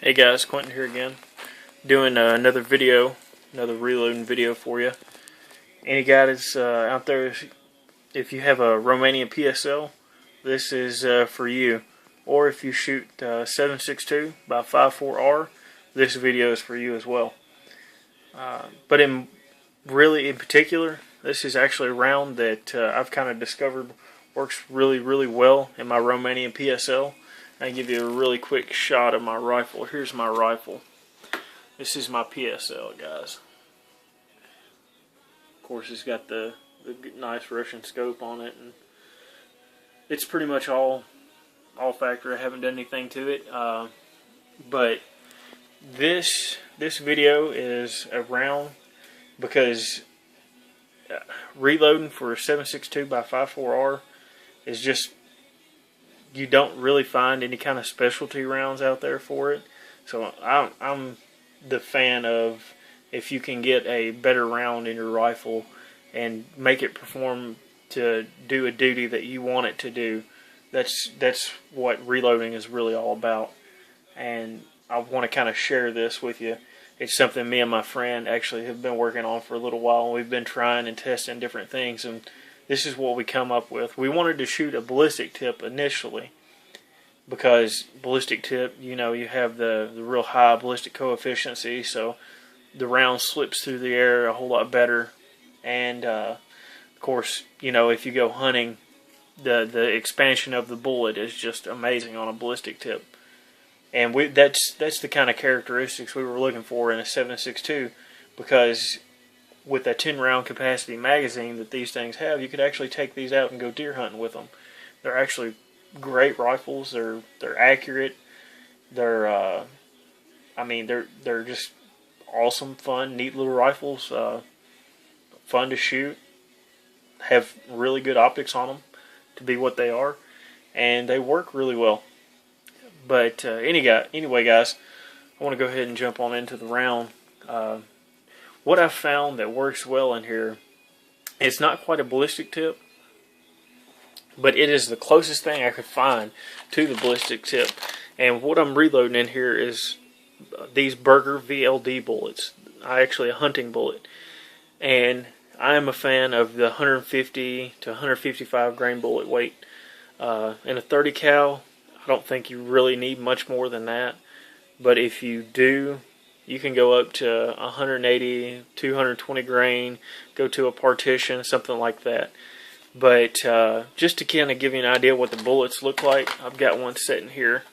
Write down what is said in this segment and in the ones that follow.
Hey guys, Quentin here again, doing another video, another reloading video for you. Any guys out there, if you have a Romanian PSL, this is for you. Or if you shoot 7.62 by 5.4R, this video is for you as well. But in particular, this is actually a round that I've kind of discovered works really well in my Romanian PSL. I'll give you a really quick shot of my rifle. Here's my rifle. This is my PSL, guys. Of course, it's got the nice Russian scope on it, and it's pretty much all factory. I haven't done anything to it, but this video is around because reloading for 7.62 by 5.4R is just, you don't really find any kind of specialty rounds out there for it. So I'm the fan of, if you can get a better round in your rifle and make it perform to do a duty that you want it to do, that's what reloading is really all about. And I want to kind of share this with you. It's something me and my friend actually have been working on for a little while, and we've been trying and testing different things, and this is what we come up with. We wanted to shoot a ballistic tip initially because ballistic tip, you know, you have the real high ballistic coefficiency, so the round slips through the air a whole lot better. And of course, you know, if you go hunting, the expansion of the bullet is just amazing on a ballistic tip. And that's the kind of characteristics we were looking for in a 7.62, because with a 10 round capacity magazine that these things have, you could actually take these out and go deer hunting with them. They're actually great rifles. They're accurate. They're they're just awesome, fun, neat little rifles. Fun to shoot. Have really good optics on them to be what they are, and they work really well. But anyway, guys, I want to go ahead and jump on into the round. What I've found that works well in here, it's not quite a ballistic tip, but it is the closest thing I could find to the ballistic tip. And what I'm reloading in here is these Berger VLD bullets. Actually a hunting bullet. And I am a fan of the 150 to 155 grain bullet weight. In a 30 cal, I don't think you really need much more than that. But if you do, you can go up to 180, 220 grain, go to a partition, something like that. But just to kind of give you an idea what the bullets look like, I've got one sitting here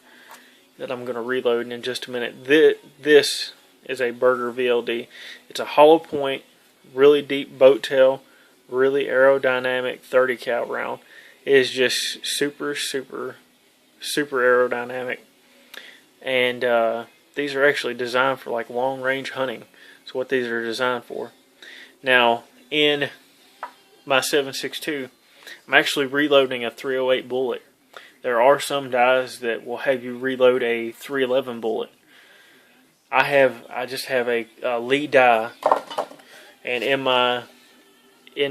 that I'm going to reload in just a minute. This is a Berger VLD. It's a hollow point, really deep boat tail, really aerodynamic 30 cal round. It is just super aerodynamic. And these are actually designed for like long range hunting. That's what these are designed for. Now, in my 7.62, I'm actually reloading a 308 bullet. There are some dies that will have you reload a 311 bullet. I just have a Lee die, and in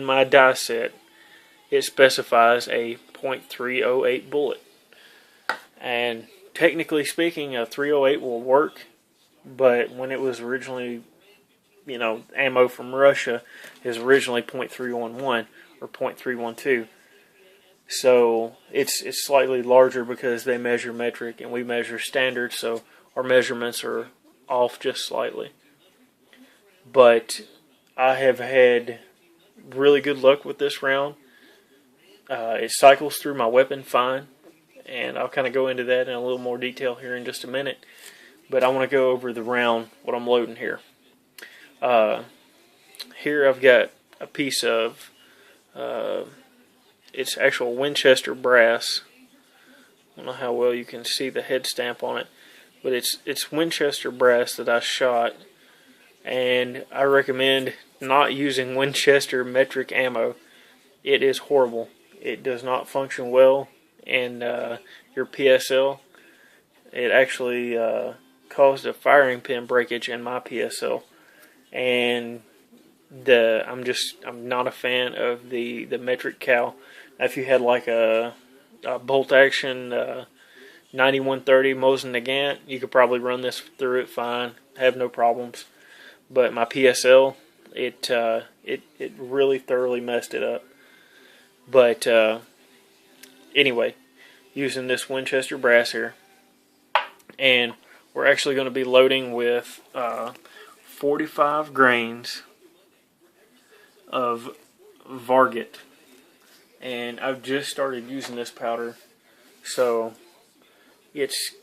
my die set, it specifies a .308 bullet. And technically speaking, a 308 will work, but when it was originally, you know, ammo from Russia is originally .311 or .312. So it's slightly larger because they measure metric and we measure standard, so our measurements are off just slightly. But I have had really good luck with this round. It cycles through my weapon fine. And I'll kind of go into that in a little more detail here in just a minute. But I want to go over the round, what I'm loading here. Here I've got a piece of, it's actual Winchester brass. I don't know how well you can see the head stamp on it. But it's Winchester brass that I shot. And I recommend not using Winchester metric ammo. It is horrible. It does not function well in your PSL. It actually caused a firing pin breakage in my PSL, and I'm not a fan of the metric cal. Now, if you had like a bolt action 9130 Mosin Nagant, you could probably run this through it fine, have no problems. But my PSL, it really thoroughly messed it up. But anyway, using this Winchester brass here, and we're actually going to be loading with 45 grains of Varget, and I've just started using this powder, so it's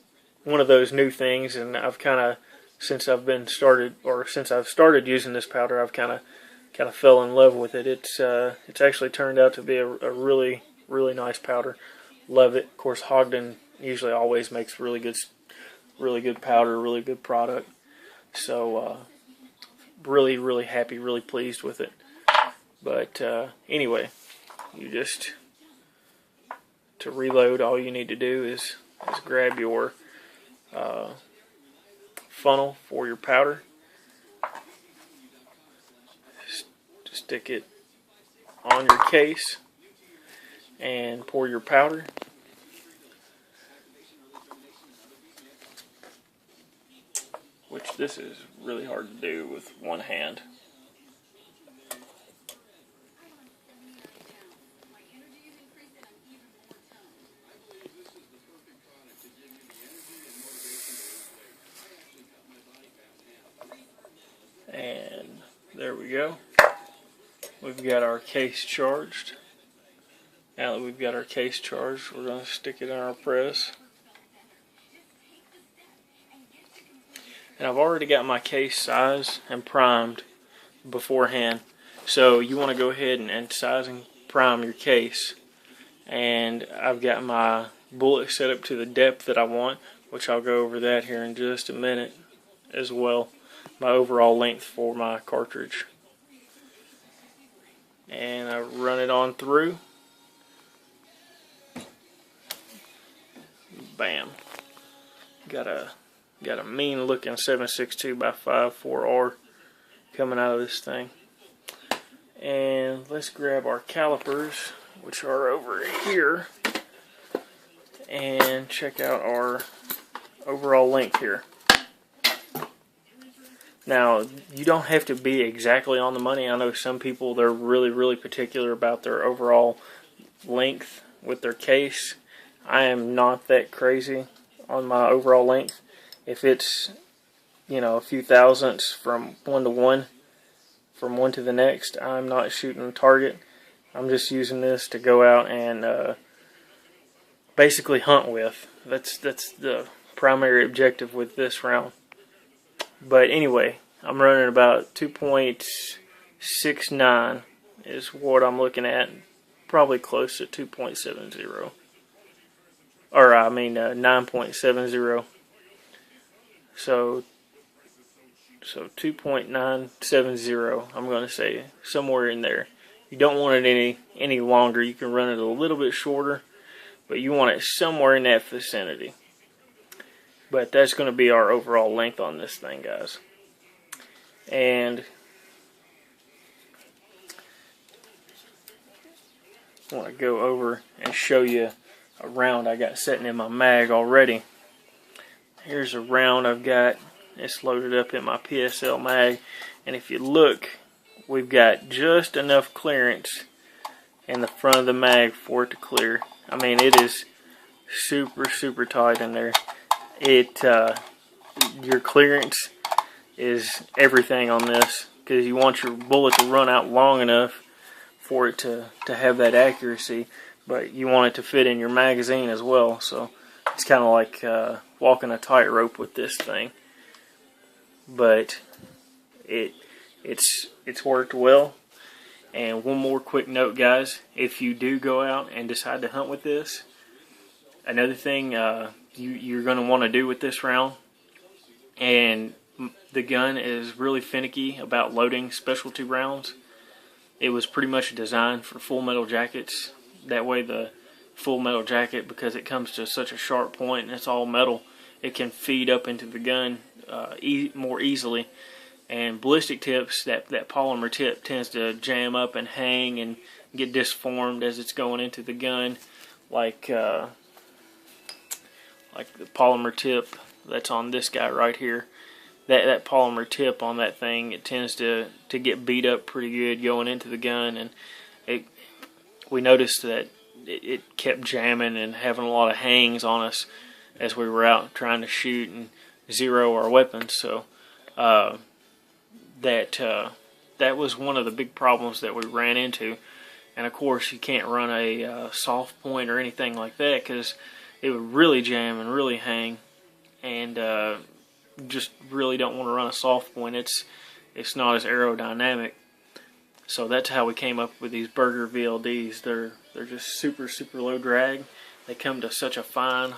one of those new things, and I've kind of, since I've started using this powder, I've kind of fell in love with it. It's actually turned out to be a really nice powder. Love it. Of course, Ogden usually always makes really good powder, really good product. So really happy, really pleased with it. But anyway, to reload, all you need to do is grab your funnel for your powder, stick it on your case, and pour your powder. Which this is really hard to do with one hand. And there we go. We've got our case charged. Now that we've got our case charged, we're going to stick it in our press. And I've already got my case sized and primed beforehand. So you want to go ahead and size and prime your case. And I've got my bullet set up to the depth that I want, which I'll go over that here in just a minute as well. My overall length for my cartridge. And I run it on through. Bam. Got a mean looking 7.62 by 5.4R coming out of this thing. And let's grab our calipers, which are over here, and check out our overall length here. Now, you don't have to be exactly on the money. I know some people, they're really particular about their overall length with their case. I am not that crazy on my overall length. If it's, a few thousandths from one to the next, I'm not shooting a target. I'm just using this to go out and basically hunt with. That's the primary objective with this round. But anyway, I'm running about 2.69 is what I'm looking at. Probably close to 2.70. Or 9.70. So 2.970, I'm going to say somewhere in there. You don't want it any longer. You can run it a little bit shorter, but you want it somewhere in that vicinity. But that's going to be our overall length on this thing, guys. And I want to go over and show you a round I got sitting in my mag already. Here's a round I've got. It's loaded up in my PSL mag. And if you look, we've got just enough clearance in the front of the mag for it to clear. I mean, it is super tight in there. Your clearance is everything on this, because you want your bullet to run out long enough for it to have that accuracy, but you want it to fit in your magazine as well. So it's kind of like walking a tightrope with this thing. But it's worked well. And one more quick note, guys, if you do go out and decide to hunt with this, another thing you're going to want to do with this round, and the gun is really finicky about loading specialty rounds. It was pretty much designed for full metal jackets. That way the full metal jacket, because it comes to such a sharp point and it's all metal, it can feed up into the gun more easily. And ballistic tips, that polymer tip tends to jam up and hang and get disformed as it's going into the gun, like like the polymer tip that's on this guy right here. That polymer tip on that thing, it tends to get beat up pretty good going into the gun, and we noticed that it kept jamming and having a lot of hangs on us as we were out trying to shoot and zero our weapons. So that was one of the big problems that we ran into. And of course, you can't run a soft point or anything like that because it would really jam and really hang, and just really don't want to run a soft point. It's not as aerodynamic. So that's how we came up with these Burger VLDs. They're just super low drag. They come to such a fine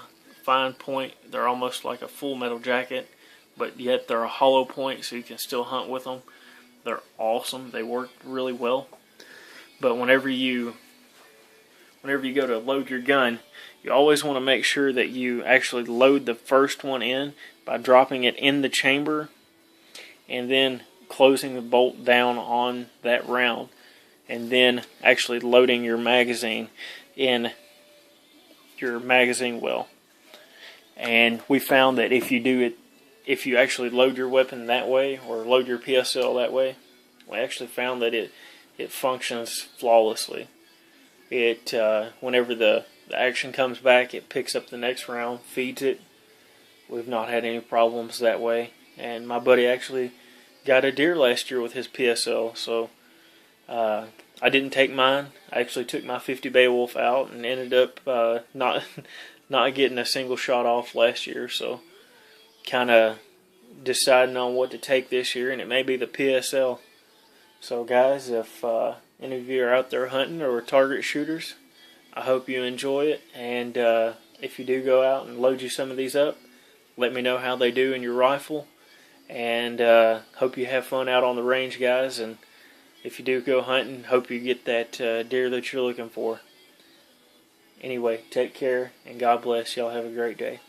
point. They're almost like a full metal jacket, but yet they're a hollow point, so you can still hunt with them. They're awesome. They work really well. But whenever you go to load your gun, you always want to make sure that you actually load the first one in by dropping it in the chamber and then closing the bolt down on that round, and then actually loading your magazine in your magazine well. And we found that if you actually load your weapon that way, or load your PSL that way, we actually found that it functions flawlessly. Whenever the action comes back, it picks up the next round, feeds it. We've not had any problems that way. And my buddy actually got a deer last year with his PSL, so I didn't take mine. I actually took my 50 Beowulf out and ended up not getting a single shot off last year, so kind of deciding on what to take this year, and it may be the PSL. So guys, if any of you are out there hunting or target shooters, I hope you enjoy it, and if you do go out and load you some of these up, let me know how they do in your rifle, and hope you have fun out on the range, guys, and if you do go hunting, hope you get that deer that you're looking for. Anyway, take care, and God bless. Y'all have a great day.